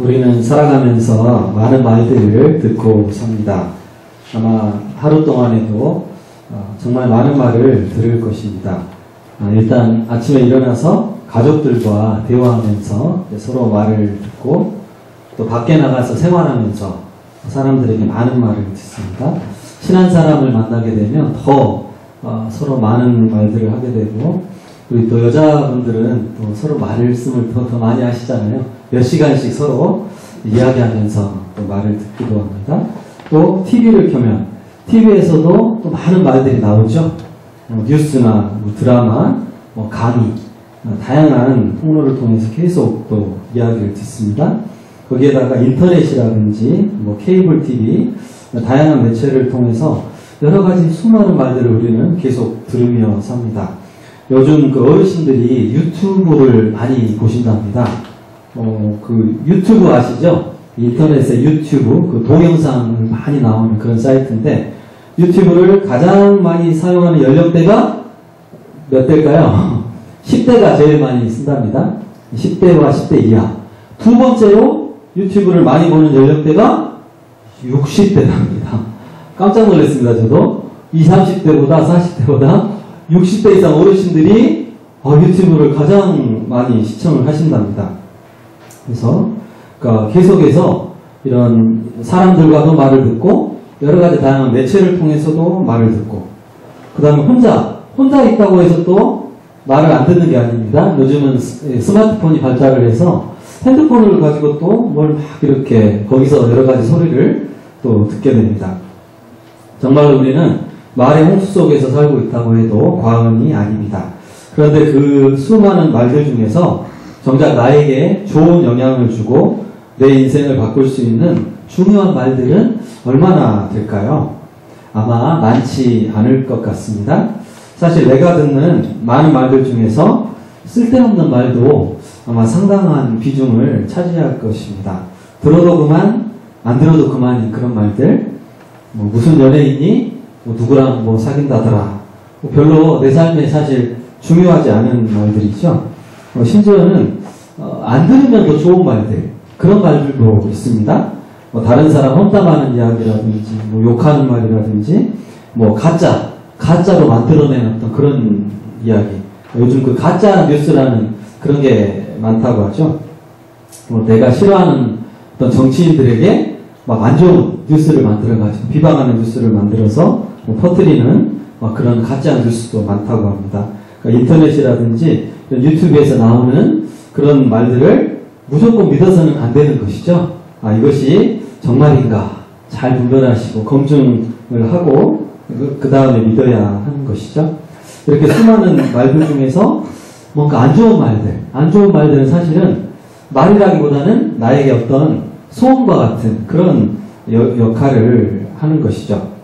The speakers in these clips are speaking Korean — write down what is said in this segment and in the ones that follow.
우리는 살아가면서 많은 말들을 듣고 삽니다. 아마 하루 동안에도 정말 많은 말을 들을 것입니다. 일단 아침에 일어나서 가족들과 대화하면서 서로 말을 듣고, 또 밖에 나가서 생활하면서 사람들에게 많은 말을 듣습니다. 친한 사람을 만나게 되면 더 서로 많은 말들을 하게 되고, 우리 또 여자분들은 또 서로 말씀을 더 많이 하시잖아요. 몇 시간씩 서로 이야기하면서 또 말을 듣기도 합니다. 또 TV를 켜면 TV에서도 또 많은 말들이 나오죠. 뉴스나 드라마, 강의, 다양한 통로를 통해서 계속 또 이야기를 듣습니다. 거기에다가 인터넷이라든지 케이블 TV, 다양한 매체를 통해서 여러 가지 수많은 말들을 우리는 계속 들으며 삽니다. 요즘 어르신들이 유튜브를 많이 보신답니다. 유튜브 아시죠? 인터넷에 유튜브, 동영상을 많이 나오는 그런 사이트인데, 유튜브를 가장 많이 사용하는 연령대가 몇 대일까요? 10대가 제일 많이 쓴답니다. 10대와 10대 이하. 두 번째로 유튜브를 많이 보는 연령대가 60대랍니다. 깜짝 놀랐습니다, 저도. 20, 30대보다 40대보다 60대 이상 어르신들이 유튜브를 가장 많이 시청을 하신답니다. 그래서 계속해서 이런 사람들과도 말을 듣고, 여러 가지 다양한 매체를 통해서도 말을 듣고, 그 다음에 혼자 있다고 해서 또 말을 안 듣는 게 아닙니다. 요즘은 스마트폰이 발달을 해서 핸드폰을 가지고 또 뭘 막 이렇게 거기서 여러 가지 소리를 또 듣게 됩니다. 정말 우리는 말의 홍수 속에서 살고 있다고 해도 과언이 아닙니다. 그런데 그 수많은 말들 중에서 정작 나에게 좋은 영향을 주고 내 인생을 바꿀 수 있는 중요한 말들은 얼마나 될까요? 아마 많지 않을 것 같습니다. 사실 내가 듣는 많은 말들 중에서 쓸데없는 말도 아마 상당한 비중을 차지할 것입니다. 들어도 그만, 안 들어도 그만인 그런 말들, 무슨 연예인이 누구랑 사귄다더라, 별로 내 삶에 사실 중요하지 않은 말들이죠. 심지어는 안 들으면 더 좋은 말들, 그런 말들도 있습니다. 다른 사람 험담하는 이야기라든지, 욕하는 말이라든지, 가짜로 만들어낸 어떤 그런 이야기. 요즘 가짜 뉴스라는 그런 게 많다고 하죠. 내가 싫어하는 어떤 정치인들에게 막 안 좋은 뉴스를 만들어가지고, 비방하는 뉴스를 만들어서 퍼뜨리는 그런 가짜 뉴스도 많다고 합니다. 그러니까 인터넷이라든지 유튜브에서 나오는 그런 말들을 무조건 믿어서는 안 되는 것이죠. 이것이 정말인가 잘 분별하시고 검증을 하고 그 다음에 믿어야 하는 것이죠. 이렇게 수많은 말들 중에서 뭔가 안 좋은 말들은 사실은 말이라기보다는 나에게 어떤 소음과 같은 그런 역할을 하는 것이죠.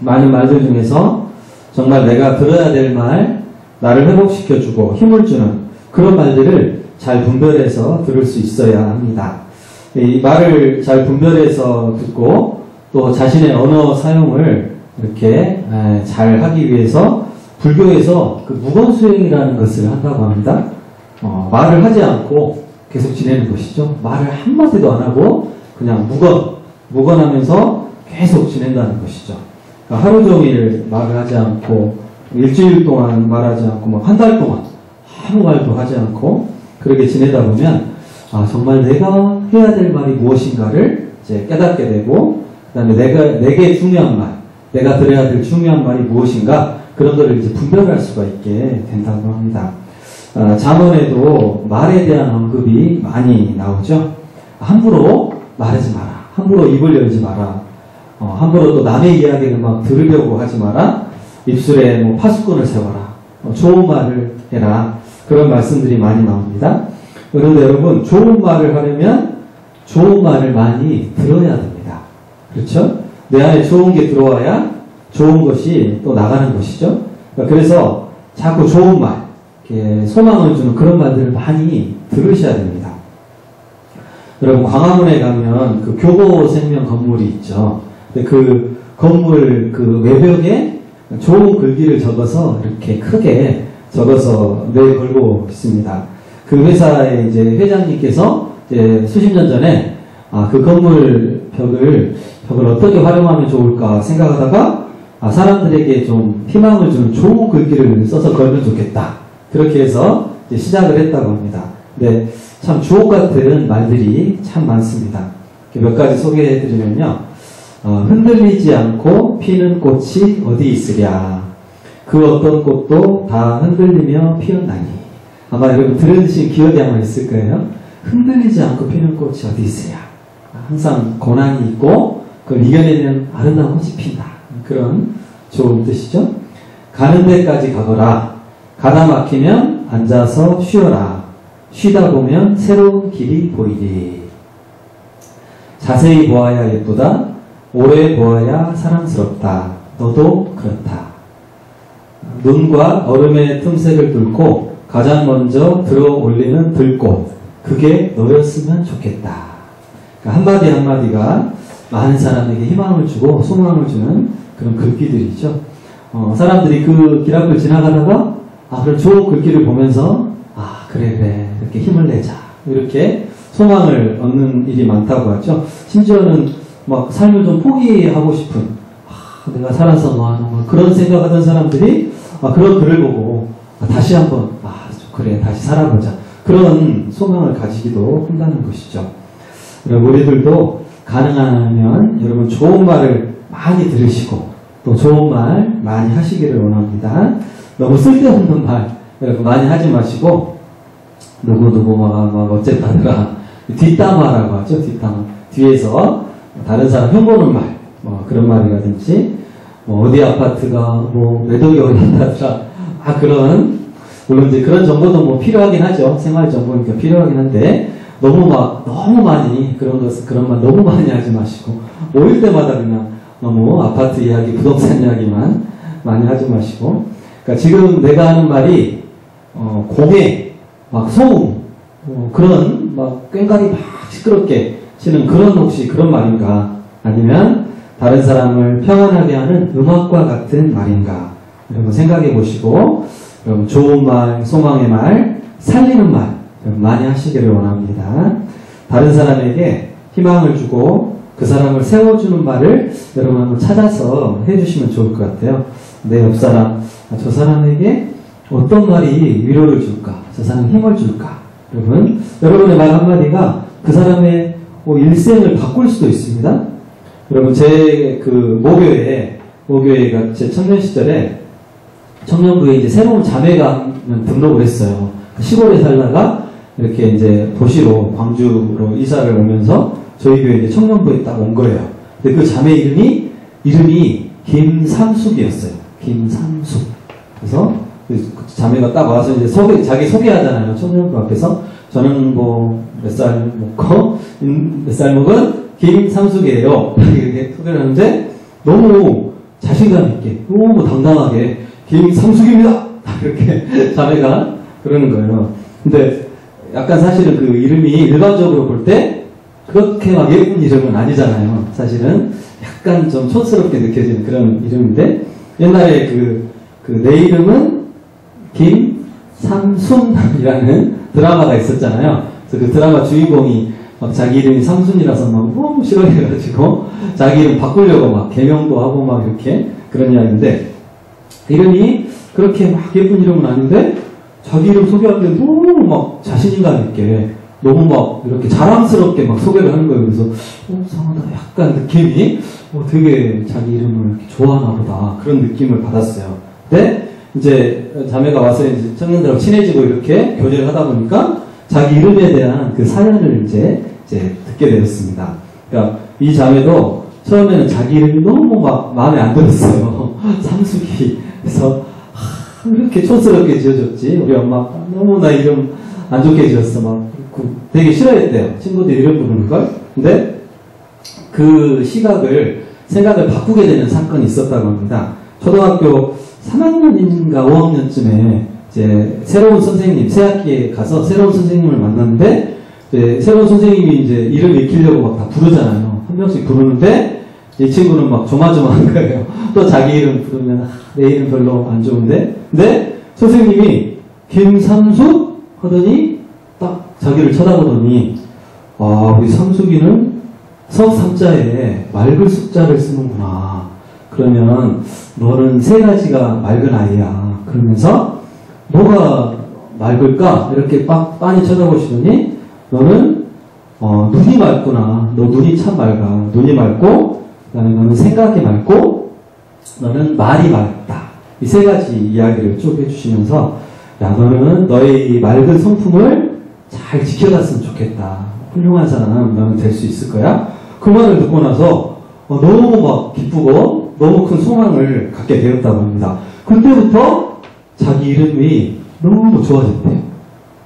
많은 말들 중에서 정말 내가 들어야 될 말, 나를 회복시켜주고 힘을 주는 그런 말들을 잘 분별해서 들을 수 있어야 합니다. 이 말을 잘 분별해서 듣고 또 자신의 언어 사용을 이렇게 잘 하기 위해서 불교에서 무건수행이라는 것을 한다고 합니다. 말을 하지 않고 계속 지내는 것이죠. 말을 한마디도 안 하고 그냥 무건하면서 계속 지낸다는 것이죠. 그러니까 하루 종일 말을 하지 않고, 일주일 동안 말하지 않고, 한 달 동안 아무 말도 하지 않고 그렇게 지내다 보면 정말 내가 해야 될 말이 무엇인가를 이제 깨닫게 되고, 그 다음에 내게 중요한 말, 내가 들어야 될 중요한 말이 무엇인가, 그런 것을 이제 분별할 수가 있게 된다고 합니다. 잠언에도 말에 대한 언급이 많이 나오죠. 함부로 말하지 마라. 함부로 입을 열지 마라. 함부로 또 남의 이야기를 막 들으려고 하지 마라. 입술에 파수꾼을 세워라. 좋은 말을 해라. 그런 말씀들이 많이 나옵니다. 그런데 여러분, 좋은 말을 하려면 좋은 말을 많이 들어야 됩니다. 그렇죠? 내 안에 좋은 게 들어와야 좋은 것이 또 나가는 것이죠. 그래서 자꾸 좋은 말, 이렇게 소망을 주는 그런 말들을 많이 들으셔야 됩니다. 여러분, 광화문에 가면 교보생명 건물이 있죠. 근데 그 건물 외벽에 좋은 글귀를 적어서 이렇게 크게 적어서 내걸고 있습니다. 그 회사의 이제 회장님께서 이제 수십 년 전에 그 건물 벽을 어떻게 활용하면 좋을까 생각하다가 사람들에게 좀 희망을 주는 좋은 글귀를 써서 걸면 좋겠다. 그렇게 해서 이제 시작을 했다고 합니다. 근데 참 주옥 같은 말들이 참 많습니다. 몇 가지 소개해 드리면요. 흔들리지 않고 피는 꽃이 어디 있으랴. 그 어떤 꽃도 다 흔들리며 피었나니. 아마 여러분 들으신 기억이 아마 있을 거예요. 흔들리지 않고 피는 꽃이 어디 있으랴. 항상 고난이 있고 그걸 이겨내면 아름다운 꽃이 핀다. 그런 좋은 뜻이죠. 가는 데까지 가거라. 가다 막히면 앉아서 쉬어라. 쉬다 보면 새로운 길이 보이리. 자세히 보아야 예쁘다. 오래 보아야 사랑스럽다. 너도 그렇다. 눈과 얼음의 틈새를 뚫고 가장 먼저 들어 올리는 들꽃. 그게 너였으면 좋겠다. 그러니까 한마디 한마디가 많은 사람에게 희망을 주고 소망을 주는 그런 글귀들이죠. 사람들이 그 길 앞을 지나가다가 그런 좋은 글귀를 보면서 그래 이렇게 힘을 내자 이렇게 소망을 얻는 일이 많다고 하죠. 심지어는 막 삶을 좀 포기하고 싶은 내가 살아서 뭐 그런 생각하던 사람들이 그런 글을 보고 다시 한번 그래 다시 살아보자 그런 소망을 가지기도 한다는 것이죠. 우리들도 가능하면 여러분 좋은 말을 많이 들으시고 또 좋은 말 많이 하시기를 원합니다. 너무 쓸데없는 말 여러분 많이 하지 마시고 누구 막 어쨌다더라 뒷담화라고 하죠. 뒷담화 뒤에서 다른 사람 흉보는 말 그런 말이라든지 어디 아파트가 매도가 올랐다더라 그런 물론 이제 그런 정보도 필요하긴 하죠. 생활 정보니까 필요하긴 한데 너무 많이 그런 말 너무 많이 하지 마시고 모일 때마다 그냥 너무 아파트 이야기 부동산 이야기만 많이 하지 마시고 그러니까 지금 내가 하는 말이 공해 소음 그런 꽹과리 시끄럽게 치는 그런 혹시 그런 말인가 아니면 다른 사람을 평안하게 하는 음악과 같은 말인가 여러분 생각해 보시고 여러분 좋은 말, 소망의 말, 살리는 말 많이 하시기를 원합니다. 다른 사람에게 희망을 주고 그 사람을 세워주는 말을 여러분 한번 찾아서 해주시면 좋을 것 같아요. 내 옆사람, 저 사람에게 어떤 말이 위로를 줄까? 저 사람 힘을 줄까? 여러분의 말 한마디가 그 사람의 일생을 바꿀 수도 있습니다. 여러분 제 모교회가 제 청년 시절에 청년부에 이제 새로운 자매가 등록을 했어요. 시골에 살다가 이렇게 이제 도시로 광주로 이사를 오면서 저희 교회 이제 청년부에 딱 온 거예요. 근데 그 자매 이름이 김삼숙이었어요. 김삼숙. 그래서 그 자매가 딱 와서 이제 자기 소개하잖아요. 청년부 앞에서 저는 몇 살 먹은 김삼숙이에요. 이렇게 소개를 하는데 너무 자신감 있게 너무 당당하게 김삼숙입니다. 이렇게 자매가 그러는 거예요. 근데 약간 사실은 그 이름이 일반적으로 볼 때 그렇게 예쁜 이름은 아니잖아요. 사실은 약간 좀 촌스럽게 느껴지는 그런 이름인데 옛날에 내 이름은 김삼순이라는 드라마가 있었잖아요. 그래서 그 드라마 주인공이 자기 이름이 삼순이라서 너무 싫어해가지고 자기 이름 바꾸려고 개명도 하고 이렇게 그런 이야기인데 이름이 그렇게 예쁜 이름은 아닌데 자기 이름 소개할 때 너무 자신감 있게 너무 이렇게 자랑스럽게 소개를 하는 거예요. 그래서 상하다 약간 느낌이 되게 자기 이름을 이렇게 좋아하나 보다 그런 느낌을 받았어요. 근데 이제 자매가 와서 이제 청년들하고 친해지고 이렇게 교제를 하다 보니까 자기 이름에 대한 그 사연을 이제 듣게 되었습니다. 그러니까 이 자매도 처음에는 자기 이름이 너무 마음에 안 들었어요. 삼숙이. 그래서 이렇게 촌스럽게 지어줬지. 우리 엄마 너무나 이름 안 좋게 지었어. 되게 싫어했대요. 친구들이 이름 부르는 걸. 근데 그 생각을 바꾸게 되는 사건이 있었다고 합니다. 초등학교 3학년인가 5학년쯤에 이제 새로운 선생님, 새 학기에 가서 새로운 선생님을 만났는데 이제 새로운 선생님이 이제 이름 익히려고 다 부르잖아요. 한 명씩 부르는데 이 친구는 조마조마한 거예요. 또 자기 이름 부르면 내 이름 별로 안 좋은데 근데 선생님이 김삼숙 하더니 딱 자기를 쳐다보더니 아, 우리 성숙이는 석삼자에 맑을 숙자를 쓰는구나. 그러면 너는 세 가지가 맑은 아이야. 그러면서 뭐가 맑을까? 이렇게 빤히 쳐다보시더니 너는 눈이 맑구나. 너 눈이 참 맑아. 눈이 맑고 그 다음에 너는 생각이 맑고 너는 말이 맑다. 이 세 가지 이야기를 쭉 해주시면서 야, 너는 너의 이 맑은 성품을 잘 지켜갔으면 좋겠다. 훌륭한 사람 너는 될 수 있을 거야. 그 말을 듣고 나서 너무 막 기쁘고 너무 큰 소망을 갖게 되었다고 합니다. 그때부터 자기 이름이 너무 좋아졌대요.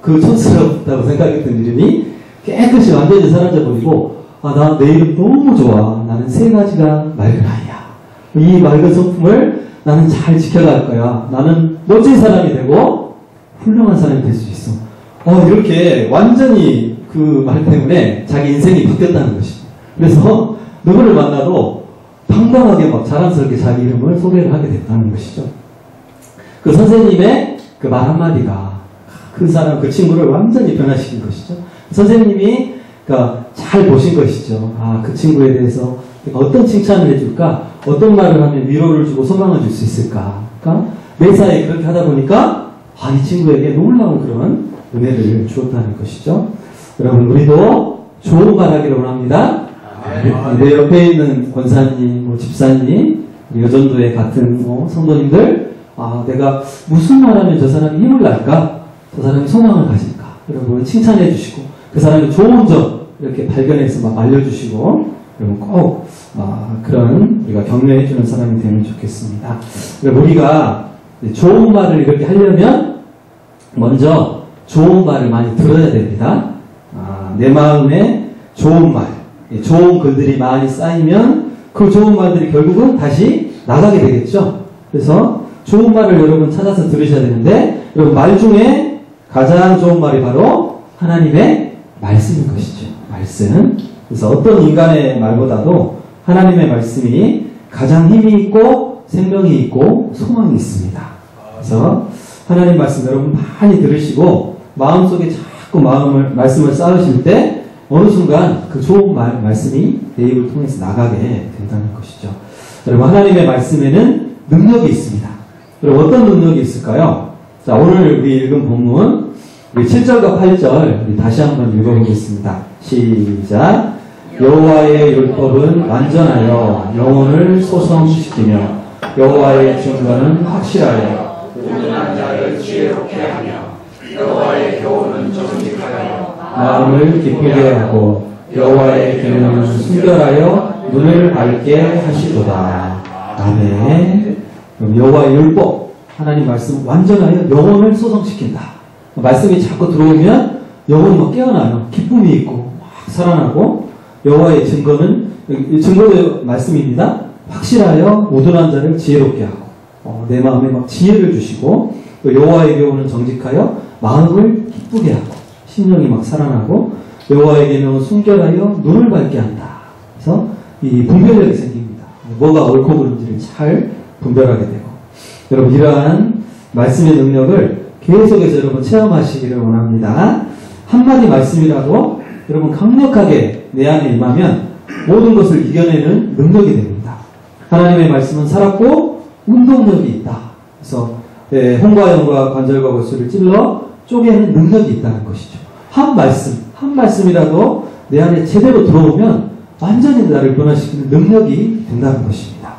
그 촌스럽다고 생각했던 이름이 깨끗이 완전히 사라져버리고 아, 나 내 이름 너무 좋아. 나는 세 가지가 맑은 아이야. 이 맑은 성품을 나는 잘 지켜갈 거야. 나는 멋진 사람이 되고 훌륭한 사람이 될 수 있어. 이렇게 완전히 그 말 때문에 자기 인생이 바뀌었다는 것이죠. 그래서 누구를 만나도 당당하게 막 자랑스럽게 자기 이름을 소개를 하게 됐다는 것이죠. 그 선생님의 그 말 한마디가 그 사람, 그 친구를 완전히 변화시킨 것이죠. 선생님이 그러니까 잘 보신 것이죠. 아, 그 친구에 대해서 어떤 칭찬을 해줄까? 어떤 말을 하면 위로를 주고 소망을 줄 수 있을까? 그러니까 매사에 그렇게 하다 보니까 아, 이 친구에게 놀라운 그런 은혜를 주었다는 것이죠. 여러분, 우리도 좋은 말 하기를 원합니다. 내 옆에 있는 권사님, 집사님, 여전도의 같은 성도님들, 아, 내가 무슨 말 하면 저 사람이 힘을 낼까? 저 사람이 소망을 가질까? 여러분, 칭찬해 주시고, 그 사람의 좋은 점, 이렇게 발견해서 막 알려주시고, 여러분 꼭, 그런, 우리가 격려해주는 사람이 되면 좋겠습니다. 그러니까 우리가 좋은 말을 이렇게 하려면, 먼저 좋은 말을 많이 들어야 됩니다. 내 마음에 좋은 말, 좋은 글들이 많이 쌓이면 그 좋은 말들이 결국은 다시 나가게 되겠죠. 그래서 좋은 말을 여러분 찾아서 들으셔야 되는데 여러분 말 중에 가장 좋은 말이 바로 하나님의 말씀인 것이죠. 말씀. 그래서 어떤 인간의 말보다도 하나님의 말씀이 가장 힘이 있고 생명이 있고 소망이 있습니다. 그래서 하나님 말씀 여러분 많이 들으시고 마음속에 자꾸 말씀을 쌓으실 때 어느 순간 그 좋은 말씀이 내 입을 통해서 나가게 된다는 것이죠. 여러분 하나님의 말씀에는 능력이 있습니다. 여러분 어떤 능력이 있을까요? 자, 오늘 우리 읽은 본문 우리 7절과 8절 우리 다시 한번 읽어보겠습니다. 시작. 여호와의 율법은 완전하여 영혼을 소성시키며 여호와의 증거는 확실하여 우둔한 자를 지혜롭게 하며 여호와의 교훈은 정직하여 마음을 기쁘게 하고 여호와의 계명은 순결하여 눈을 밝게 하시도다. 아멘. 여호와의 율법, 하나님 말씀 완전하여 영혼을 소성시킨다. 말씀이 자꾸 들어오면 영혼이 막 깨어나요. 기쁨이 있고 막 살아나고 여호와의 증거는 증거도 말씀입니다. 확실하여 우둔한 자를 지혜롭게 하고 내 마음에 막 지혜를 주시고 또 여호와의 교훈은 정직하여 마음을 기쁘게 하고 심령이 막 살아나고 여호와의 계명은 순결하여 눈을 밝게 한다. 그래서 이 분별력이 생깁니다. 뭐가 옳고 그른지를 잘 분별하게 되고 여러분 이러한 말씀의 능력을 계속해서 여러분 체험하시기를 원합니다. 한마디 말씀이라도 여러분 강력하게 내 안에 임하면 모든 것을 이겨내는 능력이 됩니다. 하나님의 말씀은 살았고 운동력이 있다. 그래서 홍과영과 관절과 골수를 찔러 쪼개는 능력이 있다는 것이죠. 한 말씀이라도 내 안에 제대로 들어오면 완전히 나를 변화시키는 능력이 된다는 것입니다.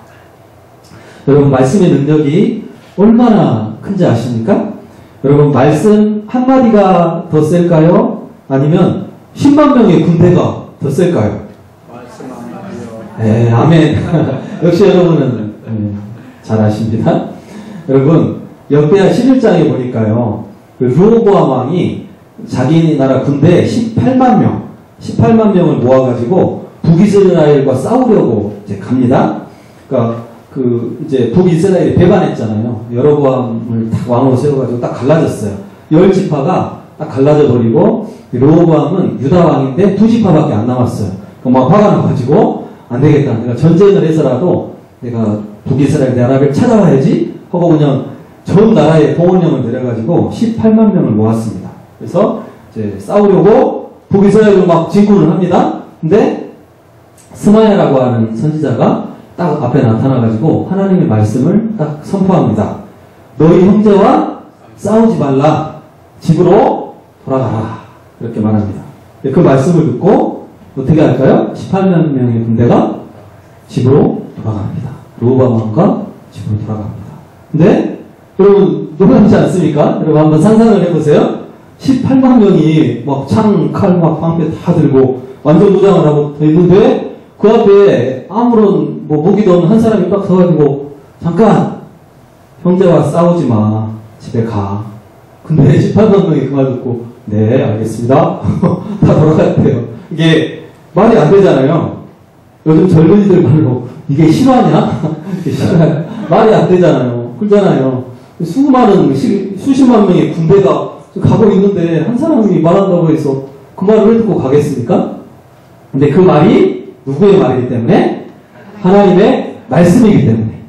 여러분 말씀의 능력이 얼마나 큰지 아십니까? 여러분 말씀 한마디가 더 셀까요? 아니면 10만 명의 군대가 더 셀까요? 말씀 한마디요. 네, 아멘. 역시 여러분은 잘 아십니다. 여러분 역대하 11장에 보니까요. 그 르호보암 왕이 자기 나라 군대 18만 명을 모아가지고 북이스라엘과 싸우려고 이제 갑니다. 그러니까 이제 북이스라엘이 배반했잖아요. 여로보암을 딱 왕으로 세워가지고 딱 갈라졌어요. 10지파가 딱 갈라져 버리고 르호보암은 유다 왕인데 2지파밖에 안 남았어요. 막 화가 나가지고 안 되겠다. 내가 전쟁을 해서라도 내가 북이스라엘 나라를 찾아와야지 하고 그냥 전 나라에 공원령을 내려가지고 18만 명을 모았습니다. 그래서 이제 싸우려고 북이스라엘로 막 진군을 합니다. 근데 스마야라고 하는 선지자가 딱 앞에 나타나가지고 하나님의 말씀을 딱 선포합니다. 너희 형제와 싸우지 말라. 집으로 돌아가라. 이렇게 말합니다. 그 말씀을 듣고 어떻게 할까요? 18만 명의 군대가 집으로 돌아갑니다. 르호보암 왕과 집으로 돌아갑니다. 근데 여러분 놀랍지 않습니까? 여러분 한번 상상을 해보세요. 18만 명이 막 창, 칼, 막 방패 다 들고 완전 무장을 하고 있는데 그 앞에 아무런 뭐 무기도 없는 한 사람이 딱 서가지고 잠깐 형제와 싸우지 마. 집에 가. 근데 18만 명이 그 말 듣고 네 알겠습니다. 다 돌아갔대요. 이게 말이 안 되잖아요. 요즘 젊은이들 말로 이게 실화냐? 이게 실화야. 말이 안 되잖아요. 그렇잖아요. 수많은 수십만 명의 군대가 가고 있는데 한 사람이 말한다고 해서 그 말을 듣고 가겠습니까? 근데 그 말이 누구의 말이기 때문에? 하나님의 말씀이기 때문에.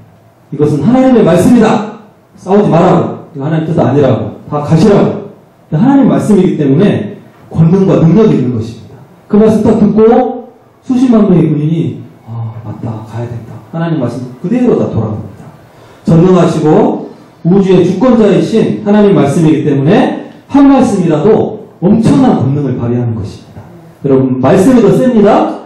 이것은 하나님의 말씀이다. 싸우지 말라고. 이거 하나님 뜻 아니라고. 다 가시라고. 하나님 말씀이기 때문에 권능과 능력이 있는 것입니다. 그 말씀 딱 듣고 수십만 명의 군인이 맞다 가야 된다. 하나님 말씀 그대로 다 돌아갑니다. 전능하시고 우주의 주권자이신 하나님 말씀이기 때문에 한 말씀이라도 엄청난 권능을 발휘하는 것입니다. 여러분 말씀이 더 셉니다.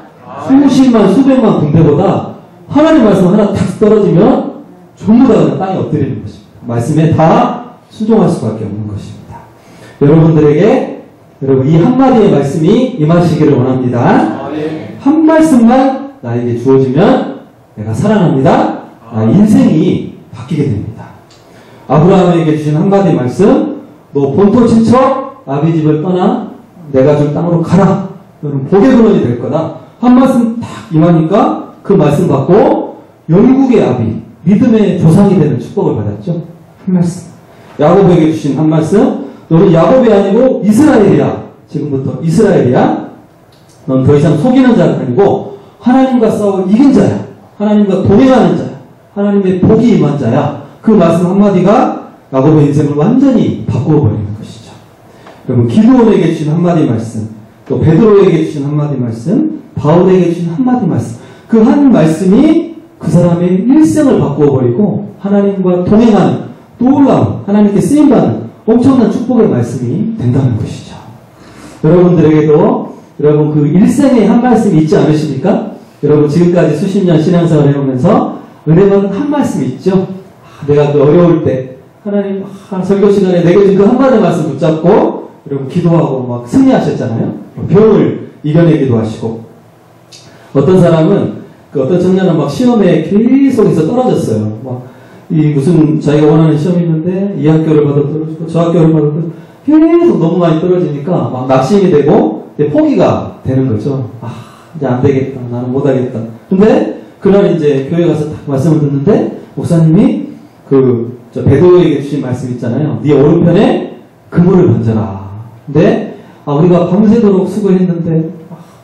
수십만 수백만 군대보다 하나님 말씀 하나 탁 떨어지면 전부 다 그냥 땅에 엎드리는 것입니다. 말씀에 다 순종할 수밖에 없는 것입니다. 여러분들에게 여러분 이 한마디의 말씀이 임하시기를 원합니다. 한 말씀만 나에게 주어지면 내가 살아납니다. 나의 인생이 바뀌게 됩니다. 아브라함에게 주신 한마디 말씀, 너 본토 친척 아비 집을 떠나 내가 줄 땅으로 가라. 너는 복의 근원이 될 거다. 한 말씀 딱 임하니까 그 말씀 받고 영국의 아비, 믿음의 조상이 되는 축복을 받았죠. 한 말씀. 야곱에게 주신 한 말씀, 너는 야곱이 아니고 이스라엘이야. 지금부터 이스라엘이야. 넌 더 이상 속이는 자가 아니고 하나님과 싸워 이긴 자야. 하나님과 동행하는 자야. 하나님의 복이 임한 자야. 그 말씀 한마디가 야곱의 인생을 완전히 바꾸어버리는 것이죠. 여러분 기드온에게 주신 한마디 말씀, 또 베드로에게 주신 한마디 말씀, 바울에게 주신 한마디 말씀, 그 한 말씀이 그 사람의 일생을 바꾸어버리고 하나님과 동행하는 놀라운 하나님께 쓰임받는 엄청난 축복의 말씀이 된다는 것이죠. 여러분들에게도 여러분 그 일생에 한 말씀이 있지 않으십니까? 여러분 지금까지 수십 년 신앙생활을 해오면서 은혜받은 한 말씀이 있죠. 내가 그 어려울 때 하나님 설교 시간에 내게 준 그 한마디 말씀 붙잡고 여러분 기도하고 막 승리하셨잖아요. 병을 이겨내기도 하시고 어떤 사람은 그 어떤 청년은 막 시험에 계속해서 떨어졌어요. 막 이 무슨 자기가 원하는 시험이 있는데 이 학교를 받아도 떨어지고 저 학교를 받아도 계속 너무 많이 떨어지니까 막 낙심이 되고 포기가 되는 거죠. 이제 안 되겠다. 나는 못하겠다. 근데 그날 이제 교회 가서 딱 말씀을 듣는데 목사님이 저 베드로에게 주신 말씀 있잖아요. 네 오른편에 그물을 던져라. 근데 우리가 밤새도록 수고했는데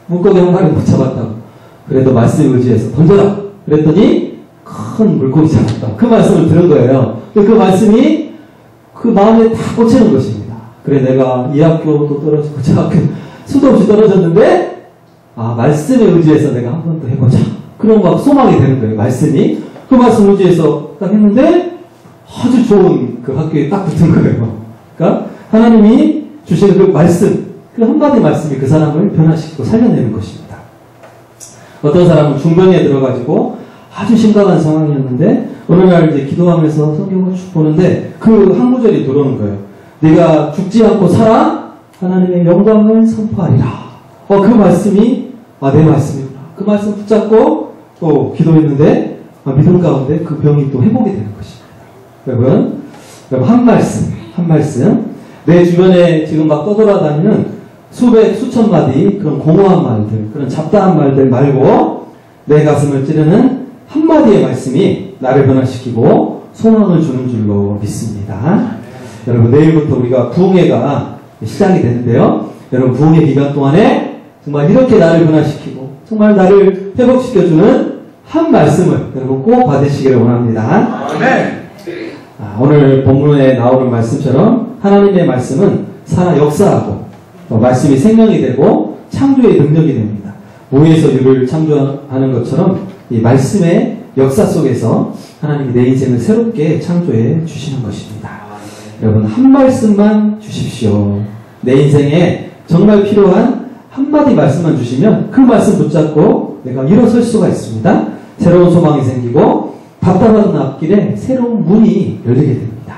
물고기 한 마리 못 잡았다고. 그래도 말씀 의지해서 던져라. 그랬더니 큰 물고기 잡았다. 그 말씀을 들은 거예요. 그 말씀이 그 마음에 다 꽂히는 것입니다. 그래 내가 이 학교도 떨어지고 저 학교 수도 없이 떨어졌는데 말씀에 의지해서 내가 한 번 더 해보자. 그런 막 소망이 되는 거예요. 말씀이. 그 말씀 의지해서 딱 했는데 아주 좋은 그 학교에 딱 붙은 거예요. 그러니까 하나님이 주시는 그 말씀, 그 한마디 말씀이 그 사람을 변화시키고 살려내는 것입니다. 어떤 사람은 중병에 들어가지고 아주 심각한 상황이었는데 어느 날 이제 기도하면서 성경을 쭉 보는데 그 한 구절이 들어오는 거예요. 네가 죽지 않고 살아 하나님의 영광을 선포하리라. 그 말씀이 내 말씀이구나. 그 말씀 붙잡고 또 기도했는데 믿음 가운데 그 병이 또 회복이 되는 것입니다. 여러분 한 말씀 내 주변에 지금 막 떠돌아다니는 수천 마디 그런 공허한 말들, 그런 잡다한 말들 말고 내 가슴을 찌르는 한마디의 말씀이 나를 변화시키고 소망을 주는 줄로 믿습니다. 여러분 내일부터 우리가 부흥회가 시작이 되는데요. 여러분 부흥회 기간 동안에 정말 이렇게 나를 변화시키고 정말 나를 회복시켜주는 한 말씀을 여러분 꼭 받으시기를 원합니다. 아멘. 오늘 본문에 나오는 말씀처럼 하나님의 말씀은 살아 역사하고 말씀이 생명이 되고 창조의 능력이 됩니다. 무에서 유를 창조하는 것처럼 이 말씀의 역사 속에서 하나님이 내 인생을 새롭게 창조해 주시는 것입니다. 여러분, 한 말씀만 주십시오. 내 인생에 정말 필요한 한마디 말씀만 주시면 그 말씀 붙잡고 내가 일어설 수가 있습니다. 새로운 소망이 생기고 답답한 앞길에 새로운 문이 열리게 됩니다.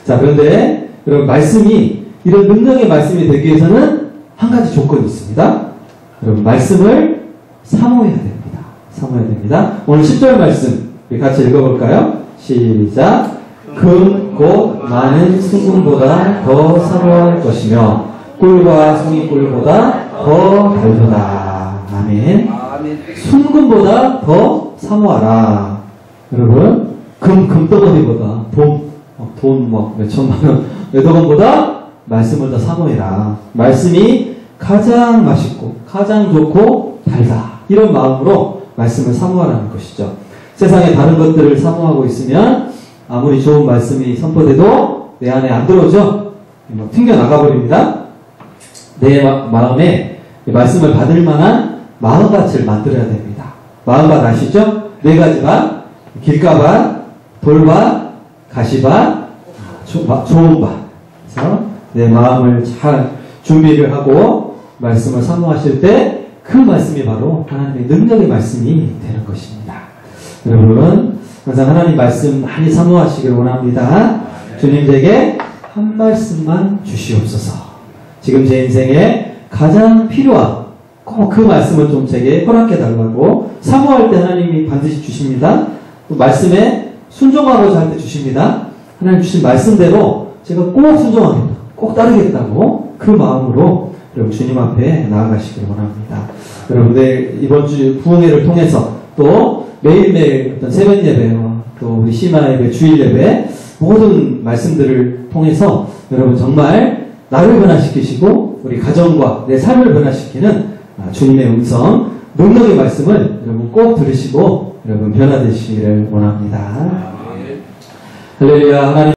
자, 그런데 여러분, 말씀이 이런 능력의 말씀이 되기 위해서는 한 가지 조건이 있습니다. 여러분, 말씀을 사모해야 됩니다. 사모해야 됩니다. 오늘 10절 말씀 같이 읽어볼까요? 시작. 금, 곧 많은 순금보다 더 사모할 것이며 꿀과 송이꿀보다 더 달도다. 아멘. 순금보다 더 사모하라. 여러분, 금덩어리보다 돈 몇천만 원, 몇억 원보다 말씀을 더 사모해라. 말씀이 가장 맛있고 가장 좋고 달다. 이런 마음으로 말씀을 사모하라는 것이죠. 세상에 다른 것들을 사모하고 있으면 아무리 좋은 말씀이 선포돼도 내 안에 안 들어오죠? 튕겨나가버립니다. 내 마음에 말씀을 받을 만한 마음밭을 만들어야 됩니다. 마음밭 아시죠? 네 가지 밭, 길가밭, 돌밭, 가시밭, 좋은 밭. 그래서 내 마음을 잘 준비를 하고 말씀을 사모하실 때 그 말씀이 바로 하나님의 능력의 말씀이 되는 것입니다. 여러분, 항상 하나님 말씀 많이 사모하시기를 원합니다. 주님 제게 한 말씀만 주시옵소서. 지금 제 인생에 가장 필요한 꼭 그 말씀을 좀 제게 허락해 달라고 사모할 때 하나님이 반드시 주십니다. 또 말씀에 순종하고자 할 때 주십니다. 하나님 주신 말씀대로 제가 꼭 순종하겠다, 꼭 따르겠다고 그 마음으로 여러분 주님 앞에 나아가시기를 원합니다. 여러분들 이번 주 부흥회를 통해서 또 매일매일 어떤 새벽 예배와 또 우리 심야 예배, 주일 예배 모든 말씀들을 통해서 여러분 정말 나를 변화시키시고 우리 가정과 내 삶을 변화시키는 주님의 음성, 능력의 말씀을 여러분 꼭 들으시고 여러분 변화되시기를 원합니다. 할렐루야. 하나님